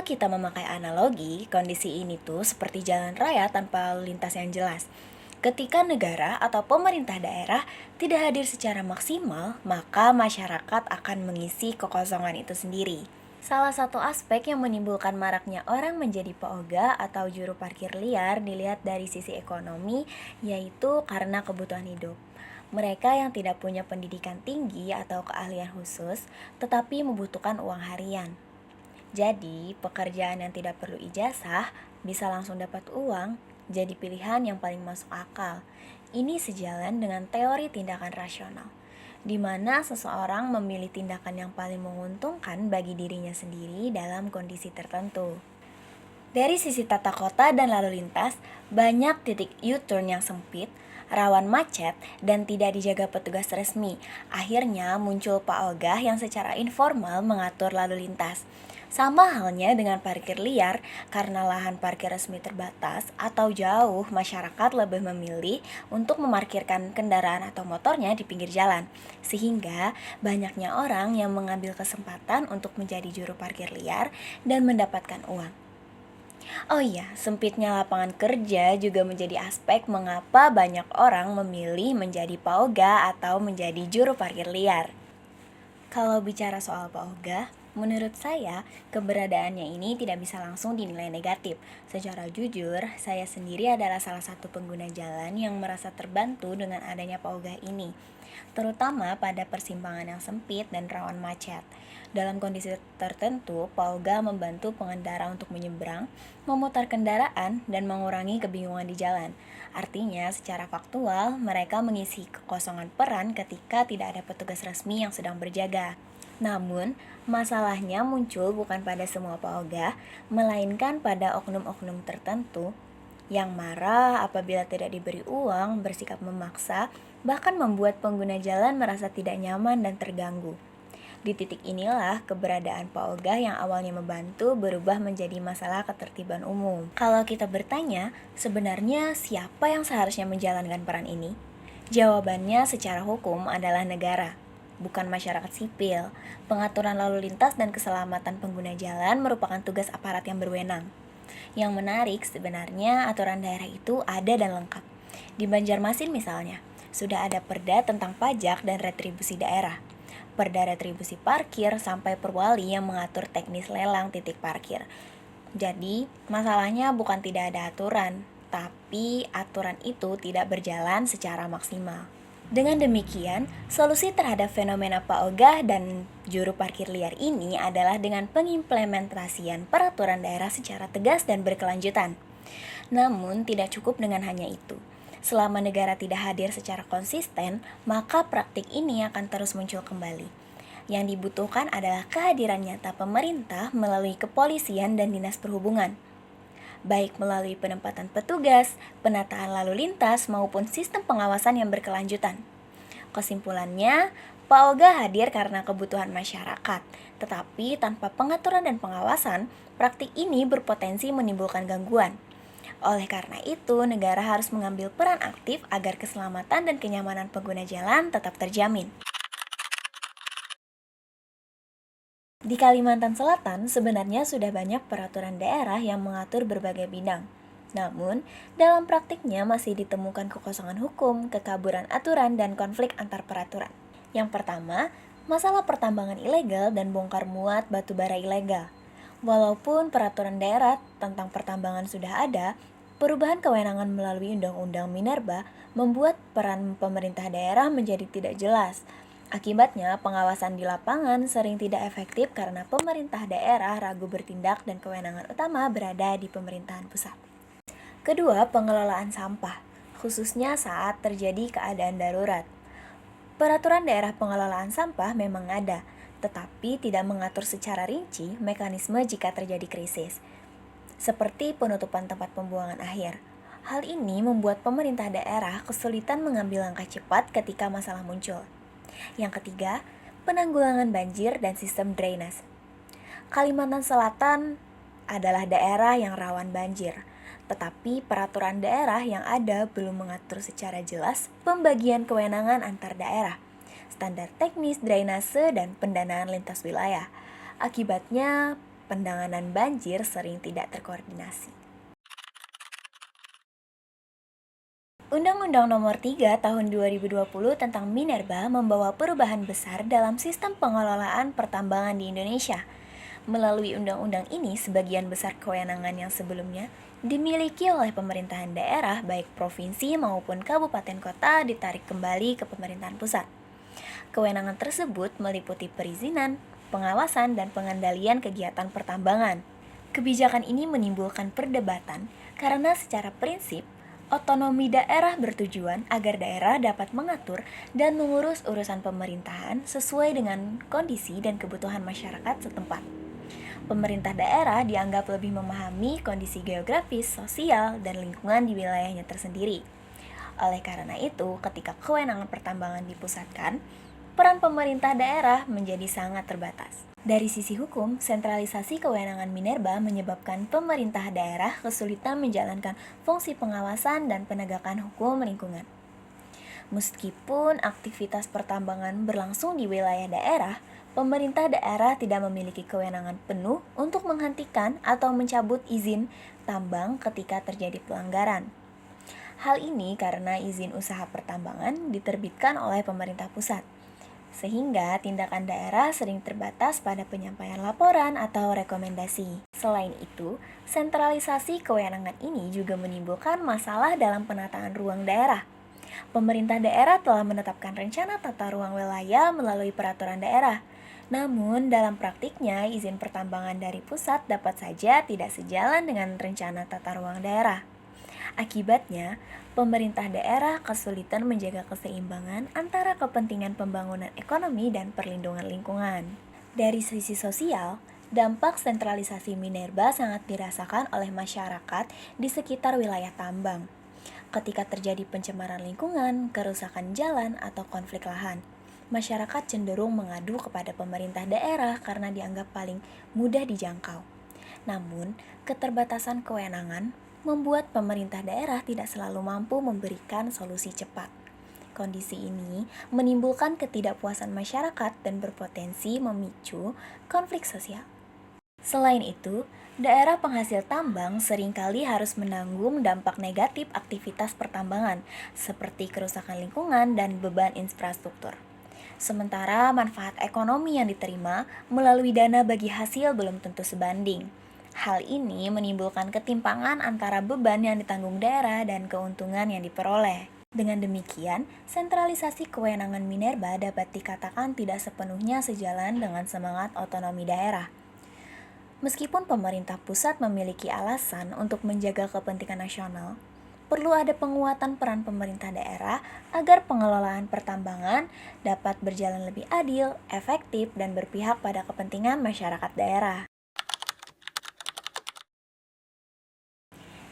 kita memakai analogi, kondisi ini tuh seperti jalan raya tanpa lalu lintas yang jelas. Ketika negara atau pemerintah daerah tidak hadir secara maksimal, maka masyarakat akan mengisi kekosongan itu sendiri. Salah satu aspek yang menimbulkan maraknya orang menjadi peoga atau juru parkir liar dilihat dari sisi ekonomi, yaitu karena kebutuhan hidup. Mereka yang tidak punya pendidikan tinggi atau keahlian khusus, tetapi membutuhkan uang harian. Jadi, pekerjaan yang tidak perlu ijazah bisa langsung dapat uang, jadi pilihan yang paling masuk akal. Ini sejalan dengan teori tindakan rasional, di mana seseorang memilih tindakan yang paling menguntungkan bagi dirinya sendiri dalam kondisi tertentu. Dari sisi tata kota dan lalu lintas, banyak titik U-turn yang sempit, rawan macet, dan tidak dijaga petugas resmi. Akhirnya muncul paogah yang secara informal mengatur lalu lintas. Sama halnya dengan parkir liar, karena lahan parkir resmi terbatas atau jauh, masyarakat lebih memilih untuk memarkirkan kendaraan atau motornya di pinggir jalan. Sehingga banyaknya orang yang mengambil kesempatan untuk menjadi juru parkir liar dan mendapatkan uang. Oh iya, sempitnya lapangan kerja juga menjadi aspek mengapa banyak orang memilih menjadi paoga atau menjadi juru parkir liar. Kalau bicara soal paoga, menurut saya keberadaannya ini tidak bisa langsung dinilai negatif. Secara jujur, saya sendiri adalah salah satu pengguna jalan yang merasa terbantu dengan adanya paoga ini, terutama pada persimpangan yang sempit dan rawan macet. Dalam kondisi tertentu, paoga membantu pengendara untuk menyeberang, memutar kendaraan, dan mengurangi kebingungan di jalan. Artinya, secara faktual, mereka mengisi kekosongan peran ketika tidak ada petugas resmi yang sedang berjaga. Namun, masalahnya muncul bukan pada semua paoga, melainkan pada oknum-oknum tertentu yang marah apabila tidak diberi uang, bersikap memaksa, bahkan membuat pengguna jalan merasa tidak nyaman dan terganggu. Di titik inilah keberadaan paoga yang awalnya membantu berubah menjadi masalah ketertiban umum. Kalau kita bertanya, sebenarnya siapa yang seharusnya menjalankan peran ini? Jawabannya secara hukum adalah negara, bukan masyarakat sipil. Pengaturan lalu lintas dan keselamatan pengguna jalan merupakan tugas aparat yang berwenang. Yang menarik sebenarnya aturan daerah itu ada dan lengkap. Di Banjarmasin misalnya, sudah ada perda tentang pajak dan retribusi daerah, perda retribusi parkir, sampai perwali yang mengatur teknis lelang titik parkir. Jadi, masalahnya bukan tidak ada aturan, tapi aturan itu tidak berjalan secara maksimal. Dengan demikian, solusi terhadap fenomena paogah dan juru parkir liar ini adalah dengan pengimplementasian peraturan daerah secara tegas dan berkelanjutan. Namun, tidak cukup dengan hanya itu. Selama negara tidak hadir secara konsisten, maka praktik ini akan terus muncul kembali. Yang dibutuhkan adalah kehadiran nyata pemerintah melalui kepolisian dan dinas perhubungan, baik melalui penempatan petugas, penataan lalu lintas, maupun sistem pengawasan yang berkelanjutan. Kesimpulannya, paoga hadir karena kebutuhan masyarakat, tetapi tanpa pengaturan dan pengawasan, praktik ini berpotensi menimbulkan gangguan. Oleh karena itu, negara harus mengambil peran aktif agar keselamatan dan kenyamanan pengguna jalan tetap terjamin. Di Kalimantan Selatan, sebenarnya sudah banyak peraturan daerah yang mengatur berbagai bidang. Namun, dalam praktiknya masih ditemukan kekosongan hukum, kekaburan aturan, dan konflik antar peraturan. Yang pertama, masalah pertambangan ilegal dan bongkar muat batu bara ilegal. Walaupun peraturan daerah tentang pertambangan sudah ada, perubahan kewenangan melalui Undang-Undang Minerba membuat peran pemerintah daerah menjadi tidak jelas. Akibatnya, pengawasan di lapangan sering tidak efektif karena pemerintah daerah ragu bertindak dan kewenangan utama berada di pemerintahan pusat. Kedua, pengelolaan sampah, khususnya saat terjadi keadaan darurat. Peraturan daerah pengelolaan sampah memang ada, tetapi tidak mengatur secara rinci mekanisme jika terjadi krisis, seperti penutupan tempat pembuangan akhir. Hal ini membuat pemerintah daerah kesulitan mengambil langkah cepat ketika masalah muncul. Yang ketiga, penanggulangan banjir dan sistem drainase. Kalimantan Selatan adalah daerah yang rawan banjir, tetapi peraturan daerah yang ada belum mengatur secara jelas pembagian kewenangan antar daerah, standar teknis drainase, dan pendanaan lintas wilayah. Akibatnya, penanganan banjir sering tidak terkoordinasi. Undang-Undang Nomor 3 Tahun 2020 tentang Minerba membawa perubahan besar dalam sistem pengelolaan pertambangan di Indonesia. Melalui undang-undang ini, sebagian besar kewenangan yang sebelumnya dimiliki oleh pemerintahan daerah, baik provinsi maupun kabupaten kota, ditarik kembali ke pemerintahan pusat. Kewenangan tersebut meliputi perizinan, pengawasan, dan pengendalian kegiatan pertambangan. Kebijakan ini menimbulkan perdebatan karena secara prinsip, otonomi daerah bertujuan agar daerah dapat mengatur dan mengurus urusan pemerintahan sesuai dengan kondisi dan kebutuhan masyarakat setempat. Pemerintah daerah dianggap lebih memahami kondisi geografis, sosial, dan lingkungan di wilayahnya tersendiri. Oleh karena itu, ketika kewenangan pertambangan dipusatkan, peran pemerintah daerah menjadi sangat terbatas. Dari sisi hukum, sentralisasi kewenangan Minerba menyebabkan pemerintah daerah kesulitan menjalankan fungsi pengawasan dan penegakan hukum lingkungan. Meskipun aktivitas pertambangan berlangsung di wilayah daerah, pemerintah daerah tidak memiliki kewenangan penuh untuk menghentikan atau mencabut izin tambang ketika terjadi pelanggaran. Hal ini karena izin usaha pertambangan diterbitkan oleh pemerintah pusat, sehingga tindakan daerah sering terbatas pada penyampaian laporan atau rekomendasi. Selain itu, sentralisasi kewenangan ini juga menimbulkan masalah dalam penataan ruang daerah. Pemerintah daerah telah menetapkan rencana tata ruang wilayah melalui peraturan daerah. Namun, dalam praktiknya, izin pertambangan dari pusat dapat saja tidak sejalan dengan rencana tata ruang daerah. Akibatnya, pemerintah daerah kesulitan menjaga keseimbangan antara kepentingan pembangunan ekonomi dan perlindungan lingkungan. Dari sisi sosial, dampak sentralisasi Minerba sangat dirasakan oleh masyarakat di sekitar wilayah tambang. Ketika terjadi pencemaran lingkungan, kerusakan jalan, atau konflik lahan, masyarakat cenderung mengadu kepada pemerintah daerah karena dianggap paling mudah dijangkau. Namun, keterbatasan kewenangan membuat pemerintah daerah tidak selalu mampu memberikan solusi cepat. Kondisi ini menimbulkan ketidakpuasan masyarakat dan berpotensi memicu konflik sosial. Selain itu, daerah penghasil tambang seringkali harus menanggung dampak negatif aktivitas pertambangan, seperti kerusakan lingkungan dan beban infrastruktur. Sementara manfaat ekonomi yang diterima melalui dana bagi hasil belum tentu sebanding. Hal ini menimbulkan ketimpangan antara beban yang ditanggung daerah dan keuntungan yang diperoleh. Dengan demikian, sentralisasi kewenangan Minerba dapat dikatakan tidak sepenuhnya sejalan dengan semangat otonomi daerah. Meskipun pemerintah pusat memiliki alasan untuk menjaga kepentingan nasional, perlu ada penguatan peran pemerintah daerah agar pengelolaan pertambangan dapat berjalan lebih adil, efektif, dan berpihak pada kepentingan masyarakat daerah.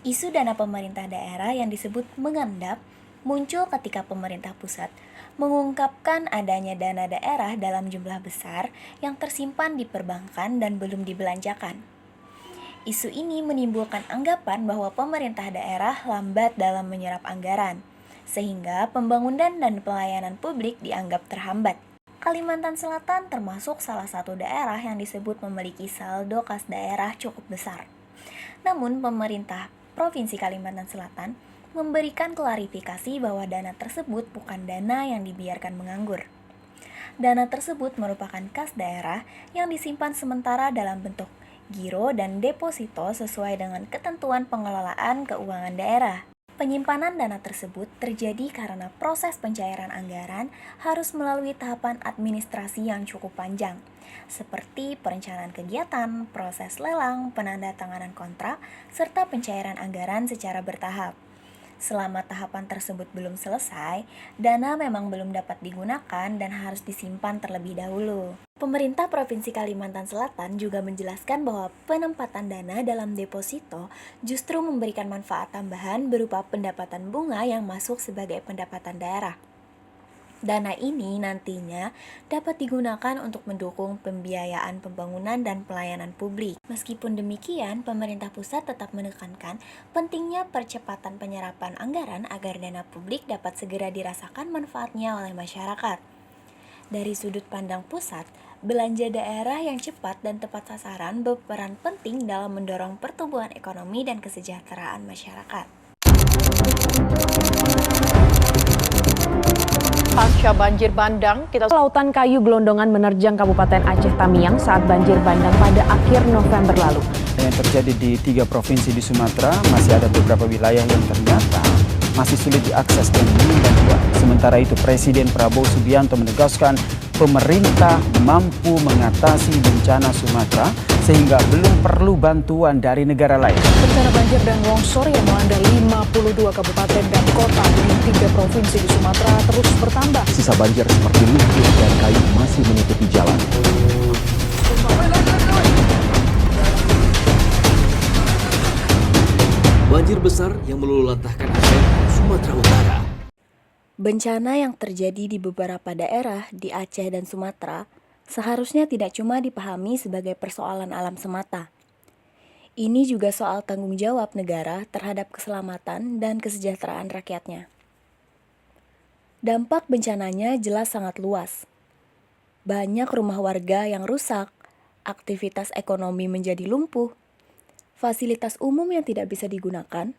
Isu dana pemerintah daerah yang disebut mengendap muncul ketika pemerintah pusat mengungkapkan adanya dana daerah dalam jumlah besar yang tersimpan di perbankan dan belum dibelanjakan. Isu ini menimbulkan anggapan bahwa pemerintah daerah lambat dalam menyerap anggaran, sehingga pembangunan dan pelayanan publik dianggap terhambat. Kalimantan Selatan termasuk salah satu daerah yang disebut memiliki saldo kas daerah cukup besar. Namun, pemerintah Provinsi Kalimantan Selatan memberikan klarifikasi bahwa dana tersebut bukan dana yang dibiarkan menganggur. Dana tersebut merupakan kas daerah yang disimpan sementara dalam bentuk giro dan deposito sesuai dengan ketentuan pengelolaan keuangan daerah. Penyimpanan dana tersebut terjadi karena proses pencairan anggaran harus melalui tahapan administrasi yang cukup panjang, seperti perencanaan kegiatan, proses lelang, penandatanganan kontrak, serta pencairan anggaran secara bertahap. Selama tahapan tersebut belum selesai, dana memang belum dapat digunakan dan harus disimpan terlebih dahulu. Pemerintah Provinsi Kalimantan Selatan juga menjelaskan bahwa penempatan dana dalam deposito justru memberikan manfaat tambahan berupa pendapatan bunga yang masuk sebagai pendapatan daerah. Dana ini nantinya dapat digunakan untuk mendukung pembiayaan pembangunan dan pelayanan publik. Meskipun demikian, pemerintah pusat tetap menekankan pentingnya percepatan penyerapan anggaran agar dana publik dapat segera dirasakan manfaatnya oleh masyarakat. Dari sudut pandang pusat, belanja daerah yang cepat dan tepat sasaran berperan penting dalam mendorong pertumbuhan ekonomi dan kesejahteraan masyarakat. Pasca banjir bandang, Lautan Kayu gelondongan menerjang Kabupaten Aceh Tamiang saat banjir bandang pada akhir November lalu. Yang terjadi di 3 provinsi di Sumatera, masih ada beberapa wilayah yang ternyata masih sulit diakses dan minim bantuan. Sementara itu, Presiden Prabowo Subianto menegaskan pemerintah mampu mengatasi bencana Sumatera sehingga belum perlu bantuan dari negara lain. Bencana banjir dan longsor yang melanda 52 kabupaten dan kota di 3 provinsi di Sumatera terus bertambah. Sisa banjir seperti lumpur dan kayu masih menutupi jalan. Banjir besar yang meluluhlantahkan Aceh, Sumatera Utara. Bencana yang terjadi di beberapa daerah di Aceh dan Sumatera seharusnya tidak cuma dipahami sebagai persoalan alam semata. Ini juga soal tanggung jawab negara terhadap keselamatan dan kesejahteraan rakyatnya. Dampak bencananya jelas sangat luas. Banyak rumah warga yang rusak, aktivitas ekonomi menjadi lumpuh, fasilitas umum yang tidak bisa digunakan,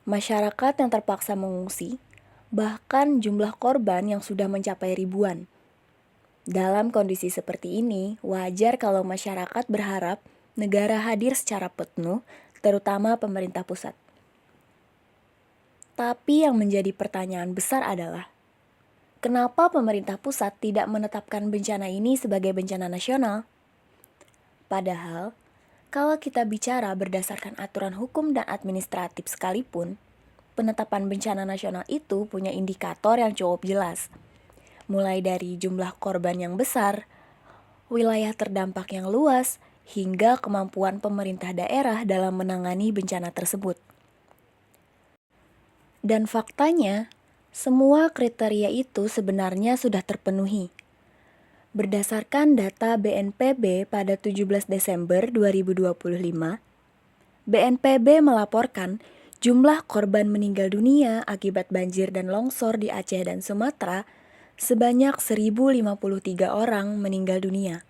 masyarakat yang terpaksa mengungsi, bahkan jumlah korban yang sudah mencapai ribuan. Dalam kondisi seperti ini, wajar kalau masyarakat berharap negara hadir secara penuh, terutama pemerintah pusat. Tapi yang menjadi pertanyaan besar adalah, kenapa pemerintah pusat tidak menetapkan bencana ini sebagai bencana nasional? Padahal, kalau kita bicara berdasarkan aturan hukum dan administratif sekalipun, penetapan bencana nasional itu punya indikator yang cukup jelas. Mulai dari jumlah korban yang besar, wilayah terdampak yang luas, hingga kemampuan pemerintah daerah dalam menangani bencana tersebut. Dan faktanya, semua kriteria itu sebenarnya sudah terpenuhi. Berdasarkan data BNPB pada 17 Desember 2025, BNPB melaporkan jumlah korban meninggal dunia akibat banjir dan longsor di Aceh dan Sumatera sebanyak 1.053 orang meninggal dunia,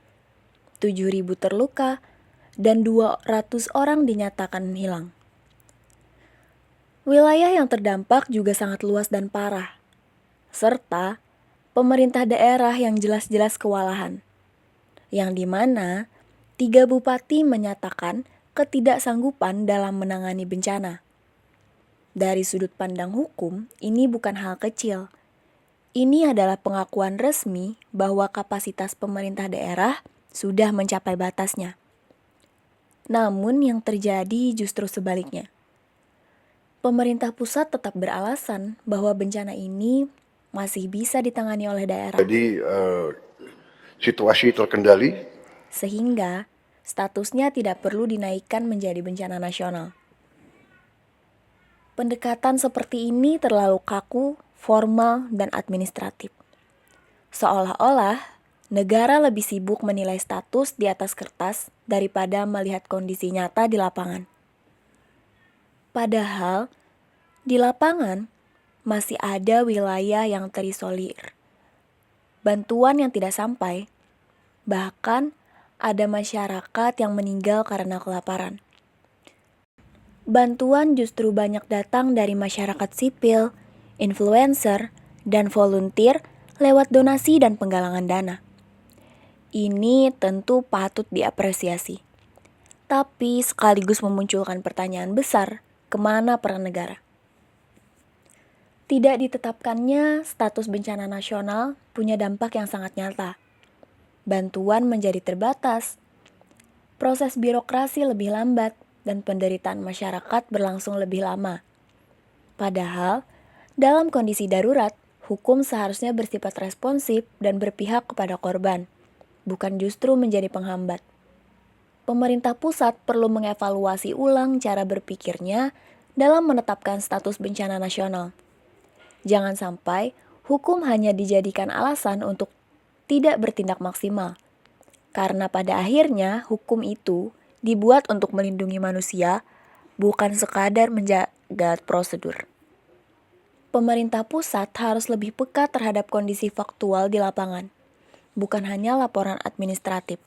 7.000 terluka, dan 200 orang dinyatakan hilang. Wilayah yang terdampak juga sangat luas dan parah, serta pemerintah daerah yang jelas-jelas kewalahan, yang dimana 3 bupati menyatakan ketidaksanggupan dalam menangani bencana. Dari sudut pandang hukum, ini bukan hal kecil. Ini adalah pengakuan resmi bahwa kapasitas pemerintah daerah sudah mencapai batasnya. Namun yang terjadi justru sebaliknya. Pemerintah pusat tetap beralasan bahwa bencana ini masih bisa ditangani oleh daerah. Jadi situasi terkendali. Sehingga statusnya tidak perlu dinaikkan menjadi bencana nasional. Pendekatan seperti ini terlalu kaku, formal, dan administratif. Seolah-olah negara lebih sibuk menilai status di atas kertas daripada melihat kondisi nyata di lapangan. Padahal, di lapangan masih ada wilayah yang terisolir. Bantuan yang tidak sampai, bahkan ada masyarakat yang meninggal karena kelaparan. Bantuan justru banyak datang dari masyarakat sipil, influencer, dan volunteer lewat donasi dan penggalangan dana. Ini tentu patut diapresiasi. Tapi sekaligus memunculkan pertanyaan besar, kemana peran negara? Tidak ditetapkannya status bencana nasional punya dampak yang sangat nyata. Bantuan menjadi terbatas, proses birokrasi lebih lambat, dan penderitaan masyarakat berlangsung lebih lama. Padahal, dalam kondisi darurat, hukum seharusnya bersifat responsif dan berpihak kepada korban, bukan justru menjadi penghambat. Pemerintah pusat perlu mengevaluasi ulang cara berpikirnya dalam menetapkan status bencana nasional. Jangan sampai hukum hanya dijadikan alasan untuk tidak bertindak maksimal. Karena pada akhirnya hukum itu dibuat untuk melindungi manusia, bukan sekadar menjaga prosedur. Pemerintah pusat harus lebih peka terhadap kondisi faktual di lapangan. bukan hanya laporan administratif.